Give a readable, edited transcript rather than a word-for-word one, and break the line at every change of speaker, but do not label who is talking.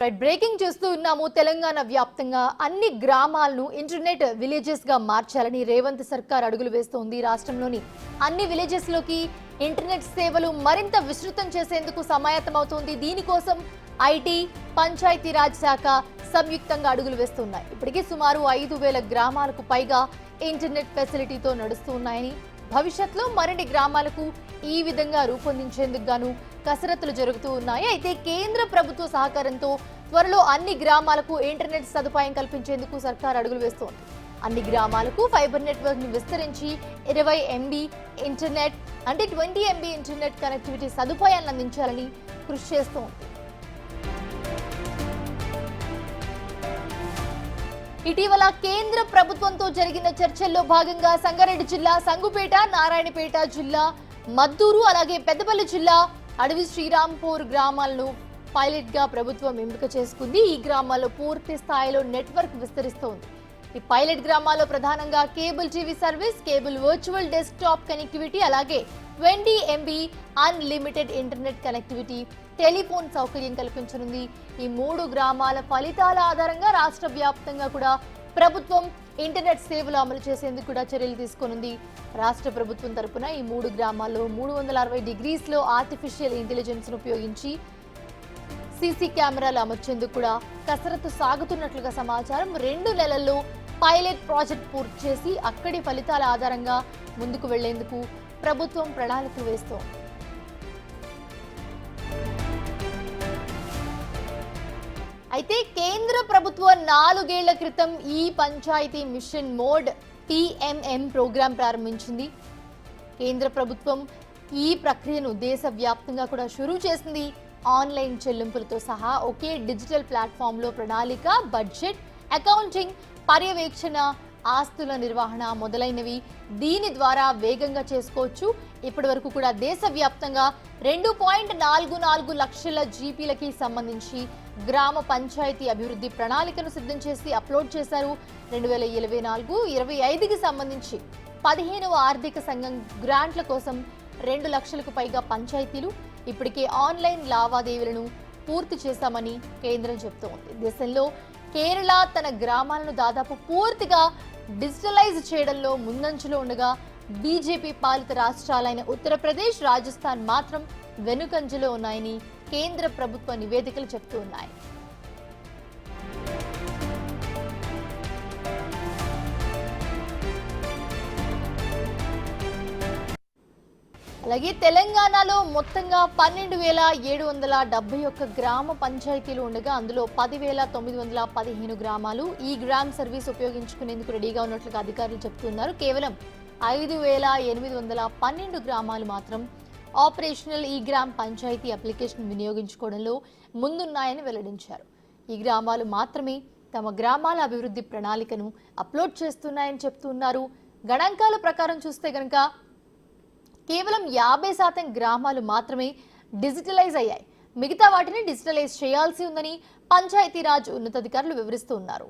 Breaking చూస్తూ ఉన్నాము. తెలంగాణ వ్యాప్తంగా అన్ని గ్రామాలను ఇంటర్నెట్ విలేజెస్ గా మార్చాలని రేవంత్ సర్కార్ అడుగులు వేస్తోంది. రాష్ట్రంలోని అన్ని విలేజెస్ లోకి ఇంటర్నెట్ సేవలు మరింత విస్తృతం చేసేందుకు సమాయత్తమవుతోంది. దీనికోసం ఐటీ, పంచాయతీరాజ్ శాఖ సంయుక్తంగా అడుగులు వేస్తున్నాయి. ఇప్పటికీ సుమారు 5,000 గ్రామాలకు పైగా ఇంటర్నెట్ ఫెసిలిటీతో నడుస్తూ ఉన్నాయని, భవిష్యత్తులో మరిన్ని గ్రామాలకు ఈ విధంగా రూపొందించేందుకు గాను కసరత్తులు జరుగుతూ ఉన్నాయి. అయితే కేంద్ర ప్రభుత్వ సహకారంతో త్వరలో అన్ని గ్రామాలకు ఇంటర్నెట్ సదుపాయం కల్పించేందుకు సర్కార్ అడుగులు వేస్తోంది. అన్ని గ్రామాలకు ఫైబర్ నెట్వర్క్ ను విస్తరించి 20 MB ఇంటర్నెట్ అంటే 20 MB ఇంటర్నెట్ కనెక్టివిటీ సదుపాయాన్ని అందించాలని కృషి చేస్తోంది. ఇటీవల కేంద్ర ప్రభుత్వంతో జరిగిన చర్చల్లో భాగంగా సంగారెడ్డి జిల్లా సంగుపేట, నారాయణపేట జిల్లా మద్దూరు, అలాగే పెద్దపల్లి జిల్లా అడవి శ్రీరాంపూర్ గ్రామాలను పైలట్ గా ప్రభుత్వం ఎంపిక చేసుకుంది. ఈ గ్రామాల్లో పూర్తి స్థాయిలో నెట్వర్క్ విస్తరిస్తోంది. ఈ పైలట్ గ్రామాల్లో ప్రధానంగా cable TV service, cable virtual desktop connectivity, అలాగే 20 MB unlimited internet connectivity, telephone సౌకర్యం కల్పించనుంది. ఈ 3 గ్రామాల ఫలితాల ఆధారంగా రాష్ట్ర వ్యాప్తంగా కూడా ప్రభుత్వం ఇంటర్నెట్ సేవలు అమలు చేసేందుకు కూడా చర్యలు తీసుకోనుంది. రాష్ట్ర ప్రభుత్వం తరపున ఈ 3 గ్రామాల్లో 360 డిగ్రీస్లో ఆర్టిఫిషియల్ ఇంటెలిజెన్స్ ను ఉపయోగించి సీసీ కెమెరాలు అమర్చేందుకు కూడా కసరత్తు సాగుతున్నట్లుగా సమాచారం. 2 నెలల్లో పైలట్ ప్రాజెక్ట్ పూర్తి చేసి అక్కడి ఫలితాల ఆధారంగా ముందుకు వెళ్లేందుకు ప్రభుత్వం ప్రణాళికలు వేస్తోంది. అయితే కేంద్ర ప్రభుత్వం 4 ఏళ్ల క్రితం ఈ Panchayati mission mode PMM programme ప్రారంభించింది. కేంద్ర ప్రభుత్వం ఈ ప్రక్రియను దేశవ్యాప్తంగా కూడా షురూ చేసింది. ఆన్లైన్ చెల్లింపులతో సహా ఒకే డిజిటల్ ప్లాట్ఫామ్లో ప్రణాళిక, బడ్జెట్, అకౌంటింగ్, పర్యవేక్షణ, ఆస్తుల నిర్వహణ మొదలైనవి దీని ద్వారా వేగంగా చేసుకోవచ్చు. ఇప్పటి వరకు కూడా దేశవ్యాప్తంగా 2.44 లక్షల జీపీలకి సంబంధించి గ్రామ పంచాయతీ అభివృద్ధి ప్రణాళికను సిద్ధం చేసి అప్లోడ్ చేశారు. 2024-25కి సంబంధించి 15వ ఆర్థిక సంఘం గ్రాంట్ల కోసం 2 లక్షలకు పైగా పంచాయతీలు ఇప్పటికే ఆన్లైన్ లావాదేవీలను పూర్తి చేశామని కేంద్రం చెబుతోంది. దేశంలో కేరళ తన గ్రామాలను దాదాపు పూర్తిగా డిజిటలైజ్ చేయడంలో ముందంజలో ఉండగా బీజేపీ పాలిత రాష్ట్రాలైన ఉత్తరప్రదేశ్, రాజస్థాన్ మాత్రం వెనుకంజలో ఉన్నాయని కేంద్ర ప్రభుత్వ నివేదికలు చెబుతూ ఉన్నాయి. అలాగే తెలంగాణలో మొత్తంగా 12,771 గ్రామ పంచాయతీలు ఉండగా అందులో 10,915 గ్రామాలు ఈ గ్రామ్ సర్వీస్ ఉపయోగించుకునేందుకు రెడీగా ఉన్నట్లుగా అధికారులు చెబుతున్నారు. కేవలం 5,812 గ్రామాలు మాత్రం ఆపరేషనల్ ఈ గ్రామ్ పంచాయతీ అప్లికేషన్ వినియోగించుకోవడంలో ముందున్నాయని వెల్లడించారు. ఈ గ్రామాలు మాత్రమే తమ గ్రామాల అభివృద్ధి ప్రణాళికను అప్లోడ్ చేస్తున్నాయని చెప్తున్నారు. గణాంకాల ప్రకారం చూస్తే గనక కేవలం 50% గ్రామాలు మాత్రమే డిజిటలైజ్ అయ్యాయి. మిగతా వాటిని డిజిటలైజ్ చేయాల్సి ఉందని పంచాయతీరాజ్ ఉన్నతాధికారులు వివరిస్తున్నారు.